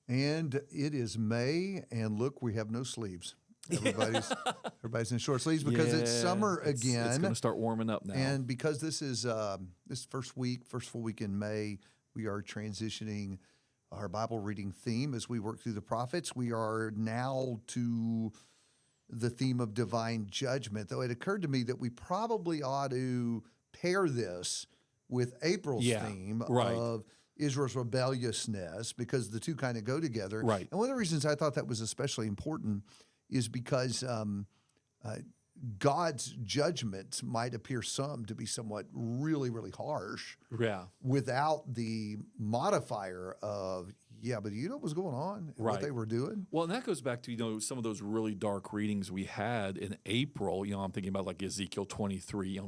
And it is May, and look, we have no sleeves. Everybody's in short sleeves because it's summer again. It's going to start warming up now. And because this is this first full week in May, we are transitioning our Bible reading theme as we work through the prophets. We are now to the theme of divine judgment, though it occurred to me that we probably ought to pair this with April's theme of Israel's rebelliousness, because the two kind of go together. Right. And one of the reasons I thought that was especially important is because God's judgments might appear some to be somewhat really, really harsh without the modifier of, but you know what was going on and what they were doing? Well, and that goes back to, some of those really dark readings we had in April. I'm thinking about like Ezekiel 23.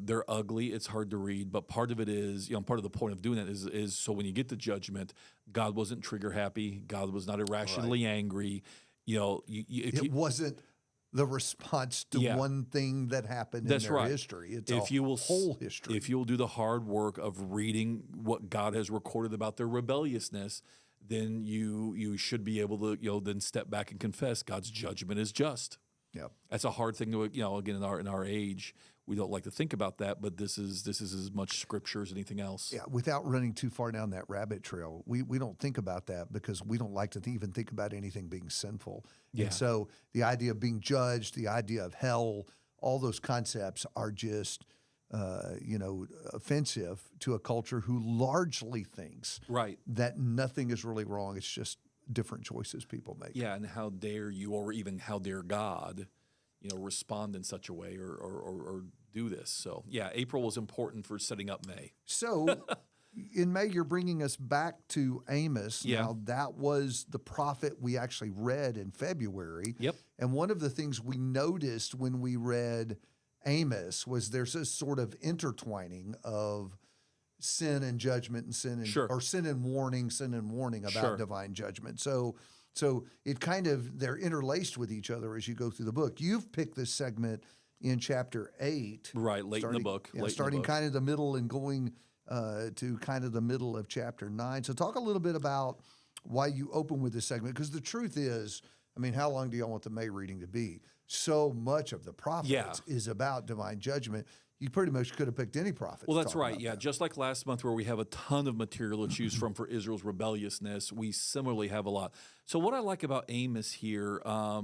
They're ugly. It's hard to read, but part of it is, part of the point of doing that is so when you get the judgment, God wasn't trigger happy. God was not irrationally angry. It wasn't the response to one thing that happened in their history. It's whole history. If you'll do the hard work of reading what God has recorded about their rebelliousness, then you should be able to then step back and confess God's judgment is just. Yeah, that's a hard thing to again in our age. We don't like to think about that, but this is as much scripture as anything else. Yeah, without running too far down that rabbit trail, we don't think about that because we don't like to even think about anything being sinful. Yeah. And so the idea of being judged, the idea of hell, all those concepts are just offensive to a culture who largely thinks that nothing is really wrong. It's just different choices people make. Yeah, and how dare you, or even how dare God, respond in such a way or do this. So, April was important for setting up May. So, in May, you're bringing us back to Amos. Yeah. Now, that was the prophet we actually read in February. Yep. And one of the things we noticed when we read Amos was there's this sort of intertwining of sin and judgment and sin and or sin and warning about divine judgment. So it kind of, they're interlaced with each other as you go through the book. You've picked this segment in chapter 8. Right, late in the book. Starting kind of the middle and going to kind of the middle of chapter 9. So talk a little bit about why you open with this segment, because the truth is, how long do y'all want the May reading to be? So much of the prophets is about divine judgment. You pretty much could have picked any prophet. Well, that's right. Yeah, just like last month where we have a ton of material to choose from for Israel's rebelliousness, we similarly have a lot. So what I like about Amos here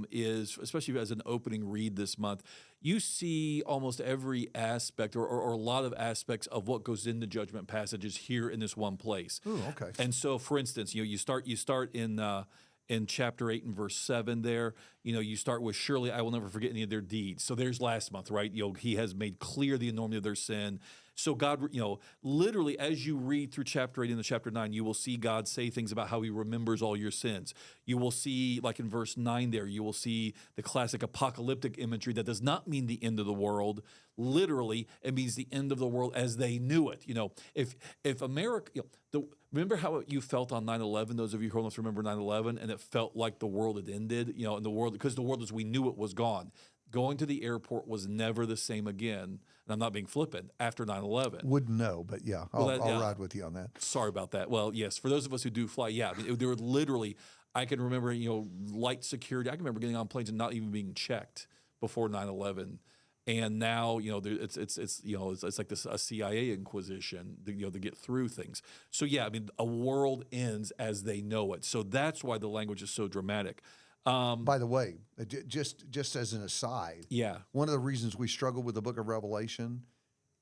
is, especially as an opening read this month, you see almost every aspect or a lot of aspects of what goes into judgment passages here in this one place. Ooh, okay. And so, for instance, you start in chapter 8 and verse 7 there, you start with, surely I will never forget any of their deeds. So there's last month, right? He has made clear the enormity of their sin. So God, literally as you read through chapter 8 into chapter 9, you will see God say things about how he remembers all your sins. You will see, like in verse 9 there, you will see the classic apocalyptic imagery that does not mean the end of the world. Literally, it means the end of the world as they knew it. If America, remember how you felt on 9/11? Those of you who remember 9/11, and it felt like the world had ended. And the world, because the world as we knew it was gone. Going to the airport was never the same again. And I'm not being flippant. After 9/11, wouldn't know, but I'll ride with you on that. Sorry about that. Well, yes, for those of us who do fly, there were literally. I can remember, light security. I can remember getting on planes and not even being checked before 9/11. And now, it's like this a CIA inquisition, to get through things. So a world ends as they know it. So that's why the language is so dramatic. By the way, just as an aside, one of the reasons we struggle with the book of Revelation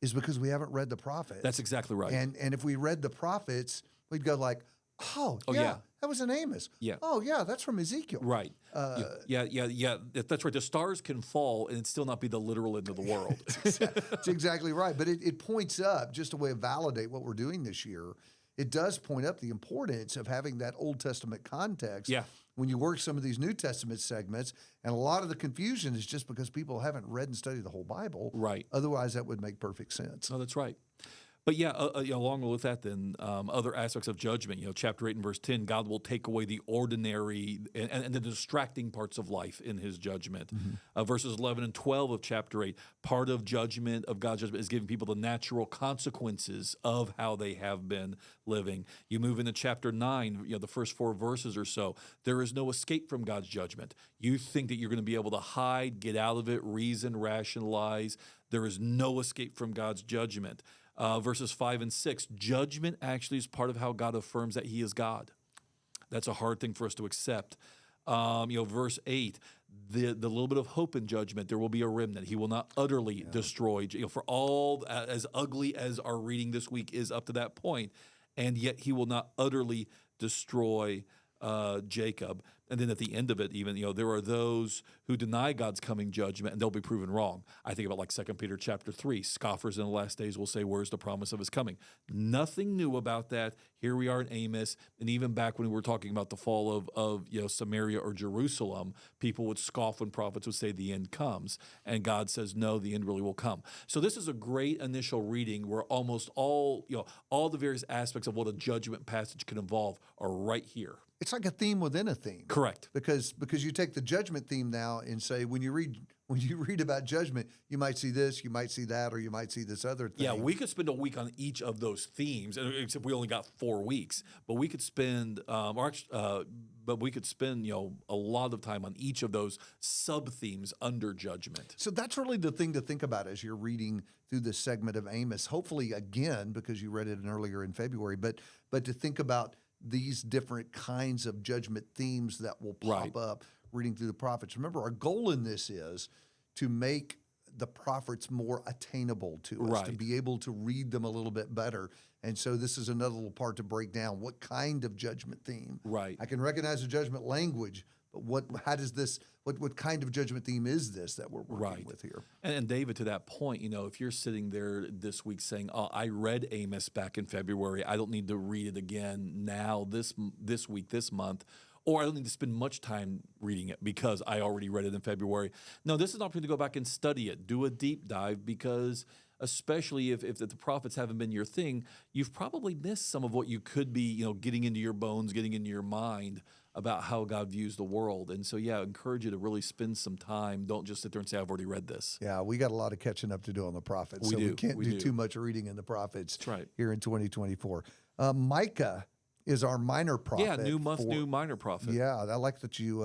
is because we haven't read the prophets. That's exactly right. And if we read the prophets, we'd go like, that was in Amos. Yeah. Oh, yeah, that's from Ezekiel. Right. Yeah. That's right. The stars can fall and it still not be the literal end of the world. That's exactly right. But it points up, just a way to validate what we're doing this year, it does point up the importance of having that Old Testament context when you work some of these New Testament segments. And a lot of the confusion is just because people haven't read and studied the whole Bible. Right. Otherwise, that would make perfect sense. Oh, that's right. But yeah, along with that, then other aspects of judgment. Chapter 8 and verse 10, God will take away the ordinary and the distracting parts of life in His judgment. Verses 11 and 12 of chapter 8, part of judgment, of God's judgment, is giving people the natural consequences of how they have been living. You move into chapter 9, the first 4 verses or so. There is no escape from God's judgment. You think that you're going to be able to hide, get out of it, reason, rationalize. There is no escape from God's judgment. Verses 5 and 6, judgment actually is part of how God affirms that He is God. That's a hard thing for us to accept. Verse 8, the little bit of hope in judgment, there will be a remnant. He will not utterly destroy. For all as ugly as our reading this week is up to that point, and yet He will not utterly destroy Jacob. And then at the end of it, even, there are those who deny God's coming judgment, and they'll be proven wrong. I think about like 2 Peter chapter 3. Scoffers in the last days will say, where's the promise of His coming? Nothing new about that. Here we are in Amos, and even back when we were talking about the fall of Samaria or Jerusalem, people would scoff when prophets would say the end comes, and God says, no, the end really will come. So this is a great initial reading where almost all the various aspects of what a judgment passage can involve are right here. It's like a theme within a theme. Correct. Because you take the judgment theme now and say, when you read about judgment, you might see this, you might see that, or you might see this other thing. Yeah, we could spend a week on each of those themes, except we only got 4 weeks. But we could spend, a lot of time on each of those sub themes under judgment. So that's really the thing to think about as you're reading through this segment of Amos. Hopefully, again, because you read it earlier in February, but to think about these different kinds of judgment themes that will pop up reading through the prophets. Remember, our goal in this is to make the prophets more attainable to us, to be able to read them a little bit better. And so this is another little part to break down. What kind of judgment theme? Right. I can recognize the judgment language, but what kind of judgment theme is this that we're working with here? And David, to that point, if you're sitting there this week saying, "Oh, I read Amos back in February. I don't need to read it again now this week, this month." Or I don't need to spend much time reading it because I already read it in February. No, this is an opportunity to go back and study it, do a deep dive, because especially if the prophets haven't been your thing, you've probably missed some of what you could be, getting into your bones, getting into your mind about how God views the world. And so, I encourage you to really spend some time. Don't just sit there and say, I've already read this. Yeah, we got a lot of catching up to do on the prophets. We can't do too much reading in the prophets here in 2024. Micah is our minor prophet. Yeah, new month, new minor prophet. Yeah, I like that you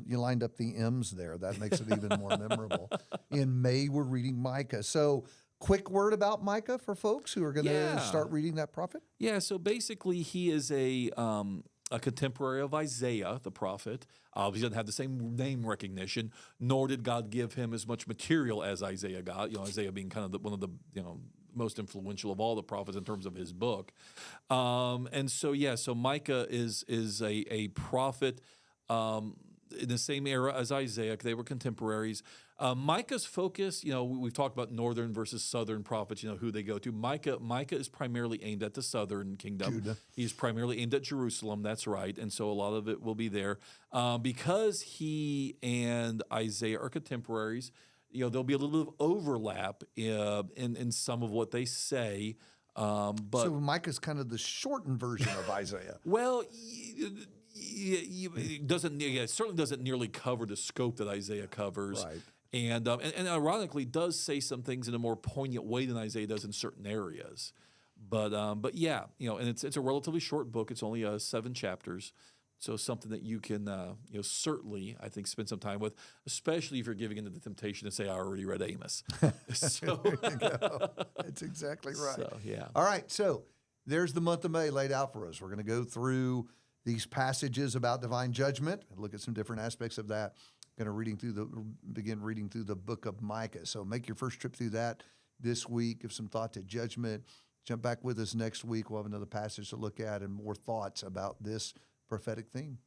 lined up the M's there. That makes it even more memorable. In May, we're reading Micah. So, quick word about Micah for folks who are going to start reading that prophet? Yeah, so basically he is a contemporary of Isaiah, the prophet. He doesn't have the same name recognition, nor did God give him as much material as Isaiah got. Isaiah being kind of one of the most influential of all the prophets in terms of his book. So Micah is a prophet in the same era as Isaiah. They were contemporaries. Micah's focus, we've talked about northern versus southern prophets, who they go to. Micah is primarily aimed at the southern kingdom. Judah. He's primarily aimed at Jerusalem, that's right. And so a lot of it will be there. Because he and Isaiah are contemporaries, there'll be a little bit of overlap in some of what they say. But so Micah's kind of the shortened version of Isaiah. Well, it certainly doesn't nearly cover the scope that Isaiah covers. Right. And ironically does say some things in a more poignant way than Isaiah does in certain areas. But and it's a relatively short book. It's only 7 chapters. So something that you can, certainly, I think, spend some time with, especially if you're giving into the temptation to say, I already read Amos. So there you go. That's exactly right. So, yeah. All right, so there's the month of May laid out for us. We're going to go through these passages about divine judgment and look at some different aspects of that. Going to begin reading through the book of Micah. So make your first trip through that this week. Give some thought to judgment. Jump back with us next week. We'll have another passage to look at and more thoughts about this prophetic theme.